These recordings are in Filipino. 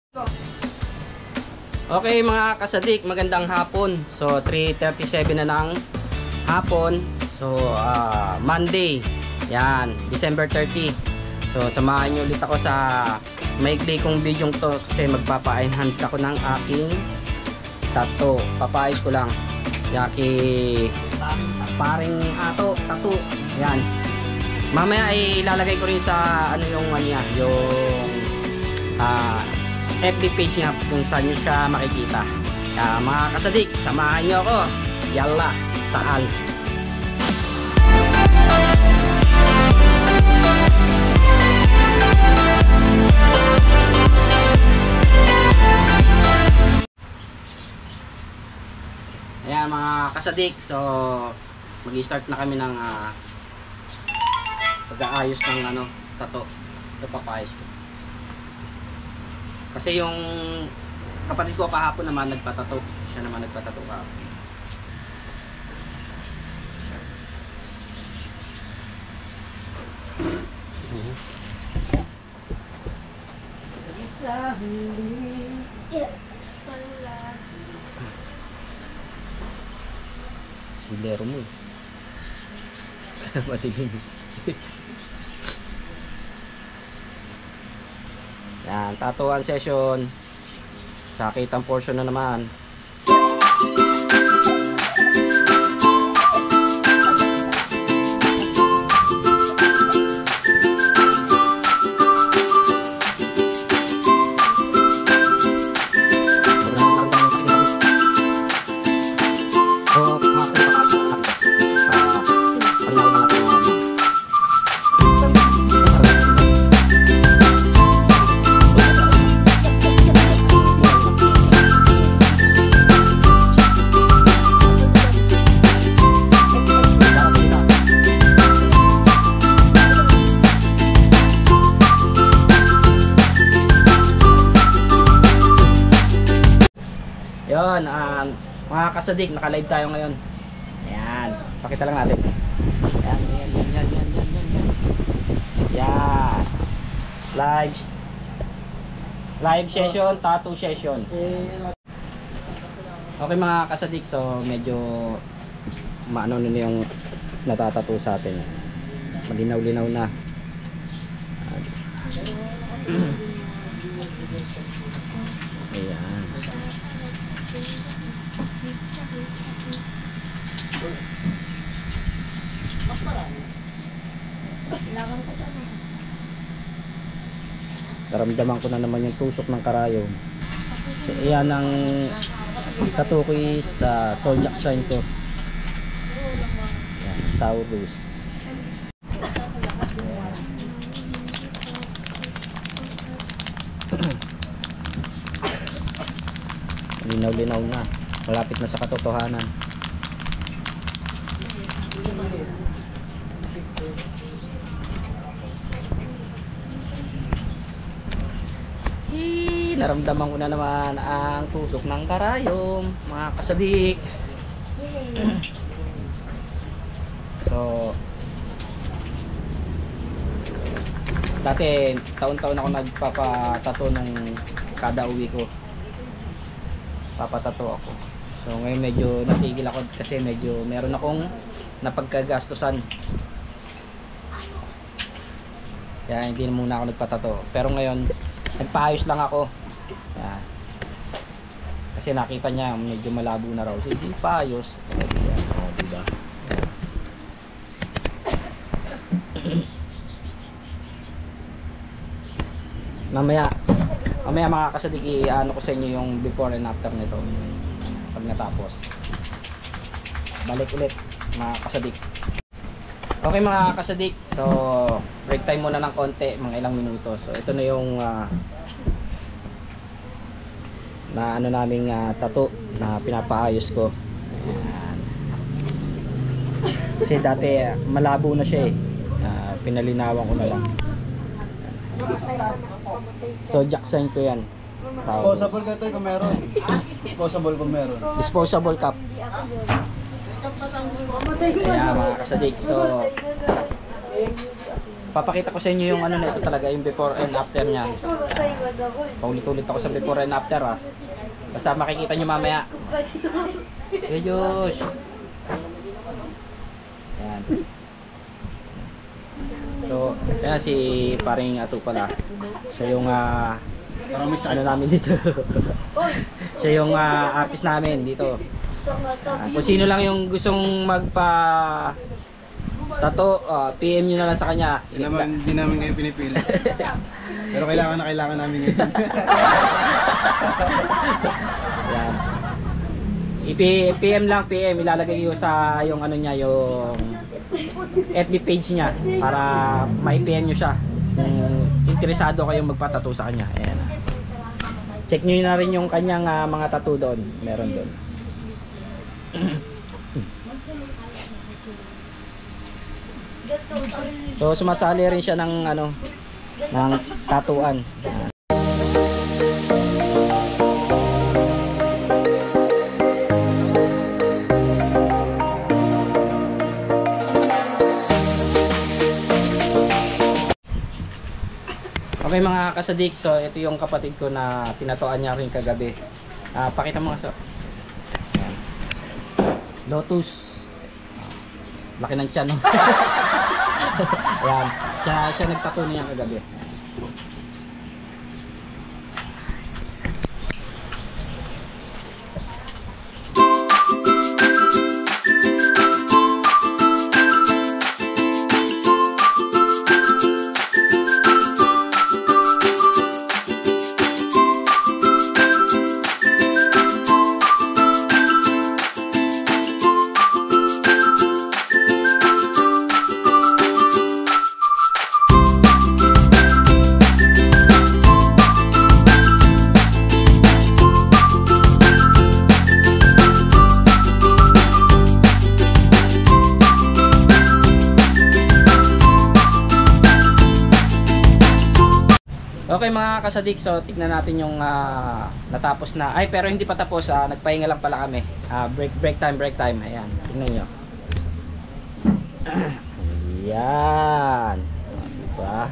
Okay mga kasadik, magandang hapon. So 3:37 na ng hapon. So Monday. Yan, December 30. So samahan niyo ulit ako sa maikli kong video to kasi magpapa-enhance ako ng aking tattoo. Papayos ko lang. Yaki paring tattoo. Yan. Mamaya ay ilalagay ko rin sa ano yung FB page niya kung saan nyo siya makikita. Kaya mga kasadik, samahan nyo ako. Yalla, taal. Ayan mga kasadik, so mag-start na kami ng pag-aayos ng tattoo. Ito papayos ko. Kasi yung kapatid ko kahapon naman nagpatato. Siya naman nagpatato kahapon. Sudero mo. Matilim. Yan, tatuan session. Sakitang portion na naman. Yun, mga kasadik, naka-live tayo ngayon. Ayan, pakita lang natin. Ayan, yan. Live session, tattoo session. Okay mga kasadik, so medyo maano na yung natatattoo sa atin. Malinaw-linaw na. Ayan. Naramdaman ko na naman yung tusok ng karayom. So, iyan ang tattoo ko is zodiac sign ko. Yan, Taurus. Linaw-linaw na. Malapit na sa katotohanan. Naramdaman ko na naman ang tusok ng karayom, mga kasadik. So dati taon-taon ako nagpapatato ng kada uwi ko. Papatato ako. So ngayon medyo natigil ako kasi medyo meron akong napagkagastusan. Kaya hindi na muna ako nagpatato. Pero ngayon nagpaayos lang ako. Yan. Kasi nakita niya medyo malabo na raw. So hindi paayos. Diba? Mamaya mga kasadik, ano ko sa inyo yung before and after nito pag natapos. Balik ulit mga kasadik. Okay mga kasadik, so break time muna ng konti, mga ilang minuto. So ito na yung na ano naming tattoo na pinapaayos ko. Ayan. Kasi dati malabo na siya pinalinawan ko na lang. So jackson ko yan. Disposable ka ito kung meron. Disposable kung meron. Disposable cup. Kaya mga kasadik, so papakita ko sa inyo yung ano nito talaga, yung before and after niya. Paulit-ulit ako sa before and after ah. Basta makikita nyo mamaya. Hey Josh! Ayan. So, ayan si paring Ato pala. Siya yung ano namin dito. Siya yung artist namin dito. Kung sino lang yung gustong magpa tato, PM nyo na lang sa kanya. Hindi namin ngayon pinipili. Pero kailangan namin ngayon. Ayan. PM lang, PM. Ilalagay nyo sa yung ano niya, yung FB page niya para ma-PM nyo siya kung interesado kayong magpatato sa kanya. Ayan. Check nyo na rin yung kanyang mga tattoo doon. Meron doon. So sumasali rin siya ng ano, ng tatuan. Okay mga kasadik, so ito yung kapatid ko na tinatuan niya rin kagabi. Pakita mo nga so. Ayan. Lotus. Laki ng tiyan, no? Ayan. Siya nagtato niya kagabi. Okay mga kasadik, so tignan natin yung natapos na. Ay pero hindi pa tapos, nagpahinga lang pala kami. Break time. Ayan, tignan nyo. Ayan. Diba?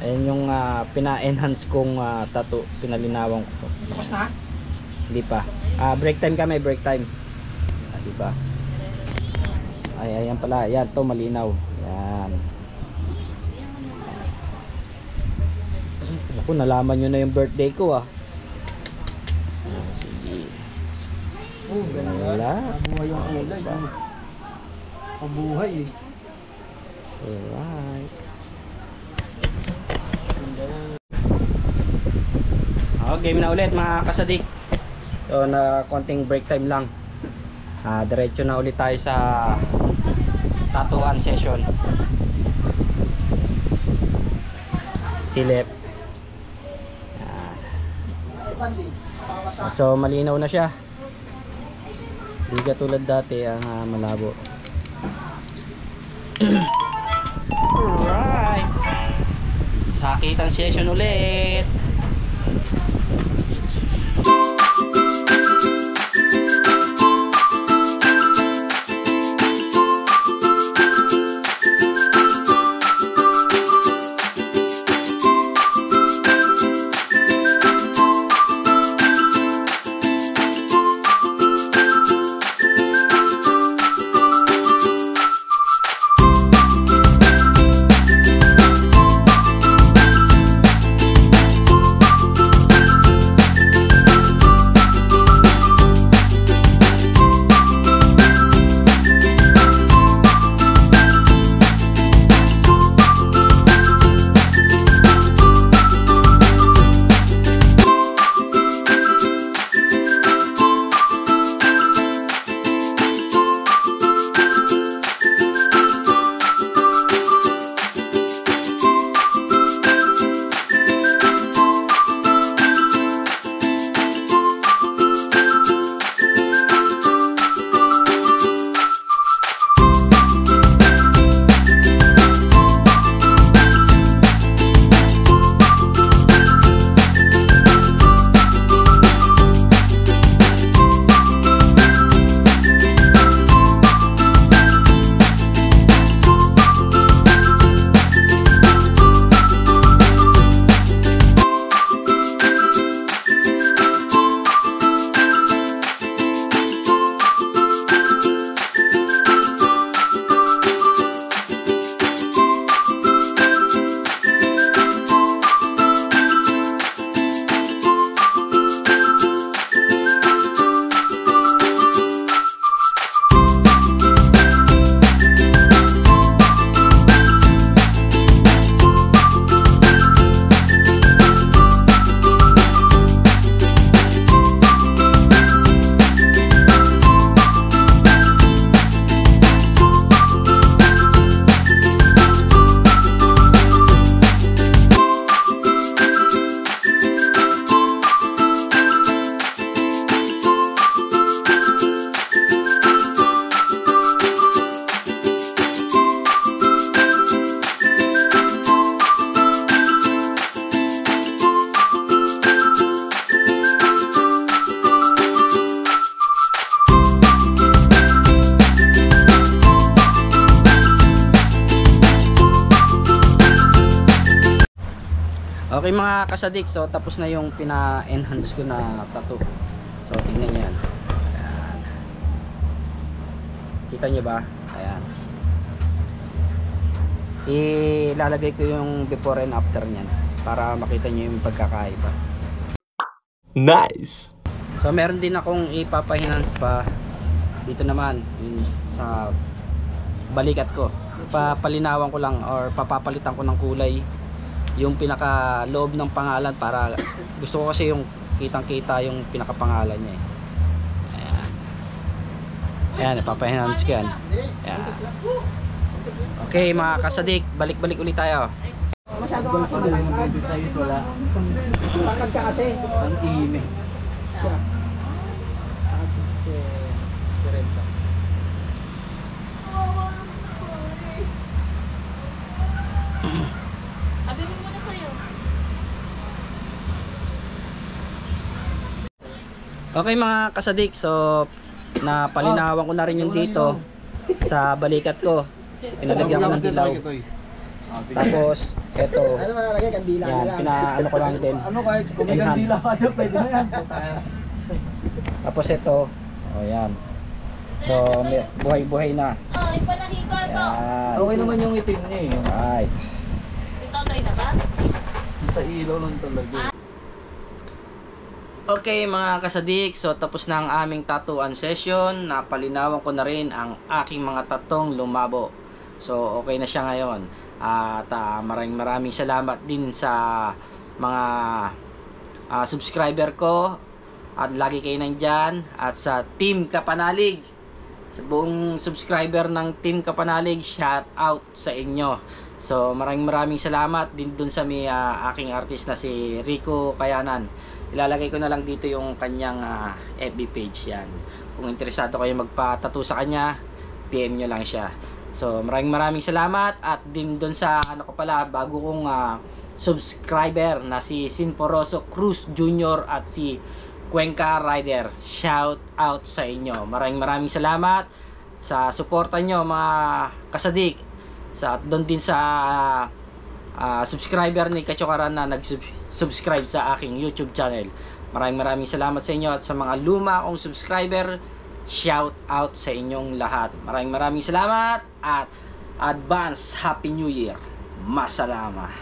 Ayan yung pina-enhance kong tattoo. Pinalinawang ko. Tapos na? Hindi pa. Break time kami, break time. Diba? Ay, ayan pala. Ayan, to malinaw. Ayan. Ako, nalaman nyo na yung birthday ko sige. Wala. Pabuhay yung kulay. Pabuhay eh. Alright. Okay, na ulit mga kasadik. So na konting break time lang. Diretso na ulit tayo sa tatuan session. Silip. So malinaw na siya. Hindi katulad dati ang malabo. Alright. Sakitang session ulit. Okay mga kasadik, so tapos na yung pina-enhance ko na tattoo. So tingnan nyo yan. Ayan. Kita nyo ba? Ayan. Ilalagay ko yung before and after nyan para makita nyo yung pagkakaiba. Nice! So meron din akong ipapa-enhance pa dito naman yung sa balikat ko. Papalinawan ko lang or papapalitan ko ng kulay yung pinaka loob ng pangalan para gusto ko kasi yung kitang kita yung pinaka pangalan niya eh. Ayan. Ayan, ipapa-enhance ko yan. Ayan. Okay mga kasadik, balik-balik ulit tayo. Masyado ka kasi wala. Takad ka kasi. Ang ime. Abi mo muna sa'yo. Okay mga kasadik, so napalinawan ko na rin yung dito sa balikat ko. Pinalagyan ko ng dilaw. Tapos eto, Ano malalagay? Kandila na yan, lang. pinaano ko lang din. Ano kahit kung may Enhance. kandila ka dyan, pwede na yan. Tapos ito, oh yan. So buhay-buhay na. Ay, panahiko to. Yan. Okay naman yung itim niya eh. Right. Itotoy na ba? Sa ilaw lang talaga. Okay mga kasadik, so tapos na ang aming tattooan session. Napalinawan ko na rin ang aking mga tatong lumabo. So okay na siya ngayon. At maraming salamat din sa mga subscriber ko. At lagi kayo nandyan. At sa Team Kapanalig, sa buong subscriber ng Team Kapanalig, shout out sa inyo. So maraming salamat din dun sa may aking artist na si Rico Kayanan. Ilalagay ko na lang dito yung kanyang FB page yan. Kung interesado kayo magpa-tattoo sa kanya, PM nyo lang siya. So maraming salamat. At din dun sa ano ko pala, bago kong subscriber na si Sinforoso Cruz Jr. at si Cuenca Rider, shout out sa inyo. Maraming salamat sa suporta nyo mga kasadik. Sa doon din sa subscriber ni Kachokaran na nag-subscribe sa aking YouTube channel. Maraming salamat sa inyo. At sa mga luma kong subscriber, shout out sa inyong lahat. Maraming salamat at advance Happy New Year. Masalama.